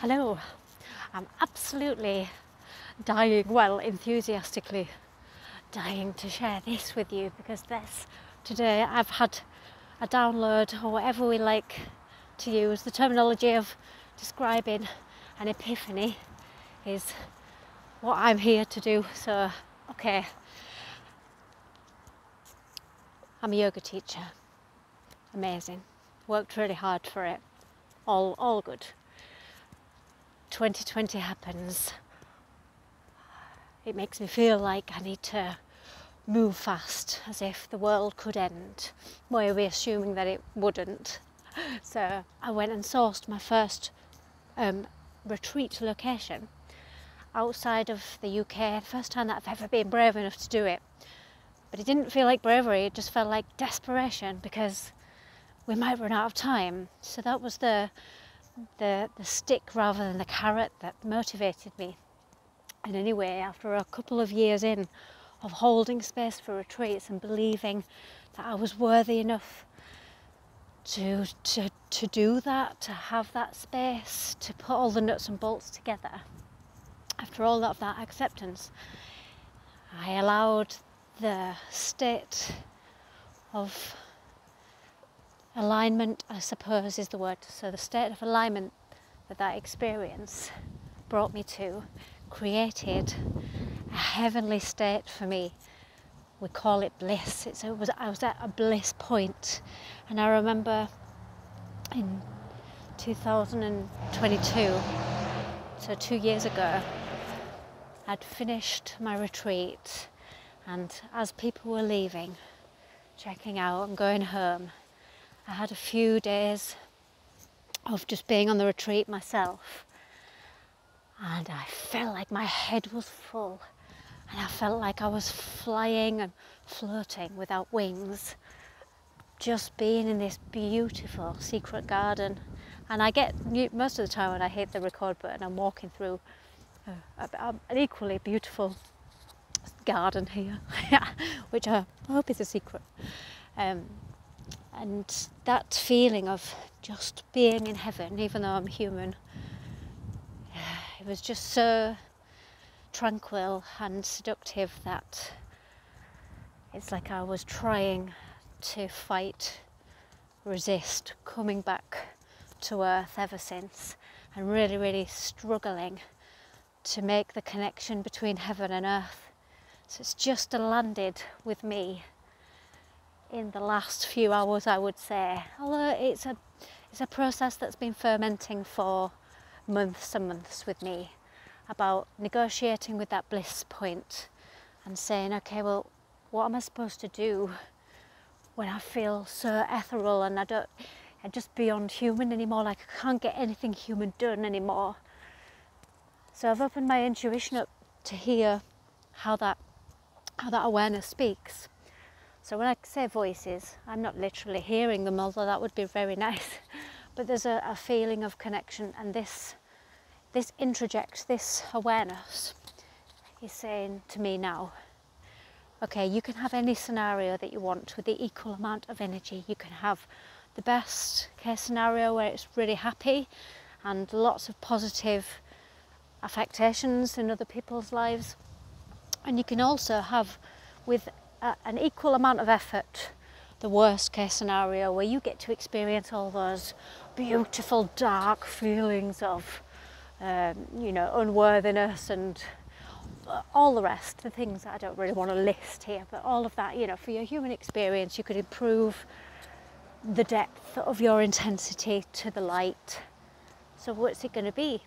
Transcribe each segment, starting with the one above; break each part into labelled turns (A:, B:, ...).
A: Hello, I'm absolutely dying, well, enthusiastically dying to share this with you because today I've had a download, or whatever we like to use. The terminology of describing an epiphany is what I'm here to do. So, okay, I'm a yoga teacher. Amazing. Worked really hard for it. All good. 2020 happens. It makes me feel like I need to move fast, as if the world could end. Why are we assuming that it wouldn't? So I went and sourced my first retreat location outside of the UK. The first time that I've ever been brave enough to do it. But it didn't feel like bravery, it just felt like desperation because we might run out of time. So that was the stick rather than the carrot that motivated me. And anyway, after a couple of years in of holding space for retreats and believing that I was worthy enough to do that, to have that space, to put all the nuts and bolts together, after all of that acceptance, I allowed the state of alignment, I suppose is the word. So the state of alignment that experience brought me to created a heavenly state for me. We call it bliss. I was at a bliss point, and I remember in 2022, so 2 years ago, I'd finished my retreat, and as people were leaving, checking out and going home, I had a few days of just being on the retreat myself, and I felt like my head was full, and I felt like I was flying and floating without wings, just being in this beautiful secret garden. And I get, most of the time when I hit the record button, I'm walking through an equally beautiful garden here, which I hope is a secret. And that feeling of just being in heaven, even though I'm human, it was just so tranquil and seductive that it's like I was trying to fight, resist coming back to earth ever since, and really, really struggling to make the connection between heaven and earth. So it's just landed with me in the last few hours, I would say. Although it's a process that's been fermenting for months and months with me, about negotiating with that bliss point and saying, okay, well, what am I supposed to do when I feel so ethereal and I'm just beyond human anymore, like I can't get anything human done anymore. So I've opened my intuition up to hear how that awareness speaks. So when I say voices, I'm not literally hearing them, although that would be very nice. But there's a feeling of connection, and this introject, this awareness is saying to me now, okay, you can have any scenario that you want with the equal amount of energy. You can have the best case scenario where it's really happy and lots of positive affectations in other people's lives. And you can also have, with an equal amount of effort, the worst case scenario where you get to experience all those beautiful dark feelings of unworthiness and all the rest, the things that I don't really want to list here, but all of that, for your human experience, you could improve the depth of your intensity to the light. So what's it going to be?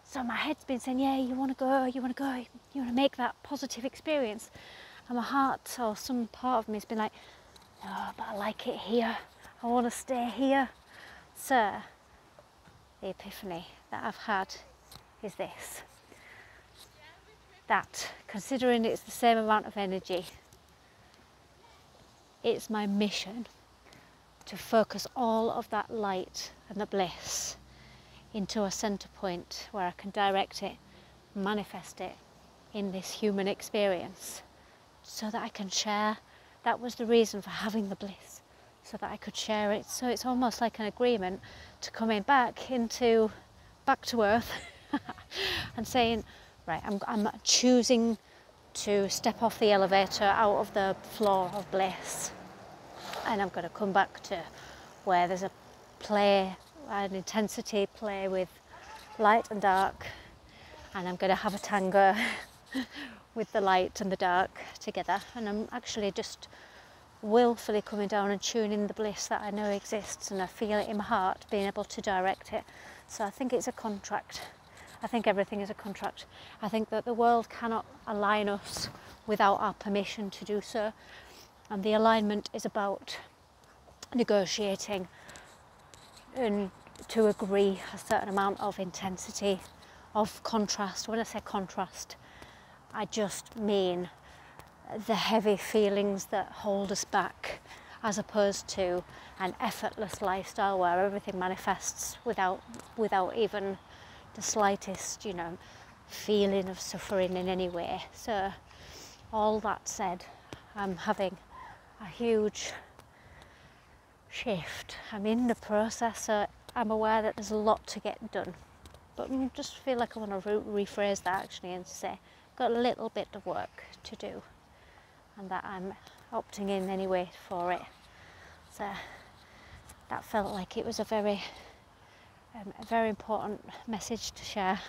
A: So my head's been saying, yeah, you want to make that positive experience. And my heart, or some part of me, has been like, no, but I like it here. I want to stay here. So the epiphany that I've had is this. That, considering it's the same amount of energy, it's my mission to focus all of that light and the bliss into a centre point where I can direct it, manifest it in this human experience, so that I can share. That was the reason for having the bliss, so that I could share it. So it's almost like an agreement to coming back back to earth and saying, right, I'm choosing to step off the elevator out of the floor of bliss, and I'm going to come back to where there's a play, an intensity play with light and dark, and I'm going to have a tango with the light and the dark together, and I'm actually just willfully coming down and tuning the bliss that I know exists, and I feel it in my heart, being able to direct it. So I think it's a contract. I think everything is a contract. I think that the world cannot align us without our permission to do so, and the alignment is about negotiating and to agree a certain amount of intensity, of contrast. When I say contrast, I just mean the heavy feelings that hold us back, as opposed to an effortless lifestyle where everything manifests without even the slightest, feeling of suffering in any way. So all that said, I'm having a huge shift. I'm in the process, so I'm aware that there's a lot to get done, but I just feel like I want to rephrase that actually and say I've got a little bit of work to do, and that I'm opting in anyway for it. So that felt like it was a very important message to share.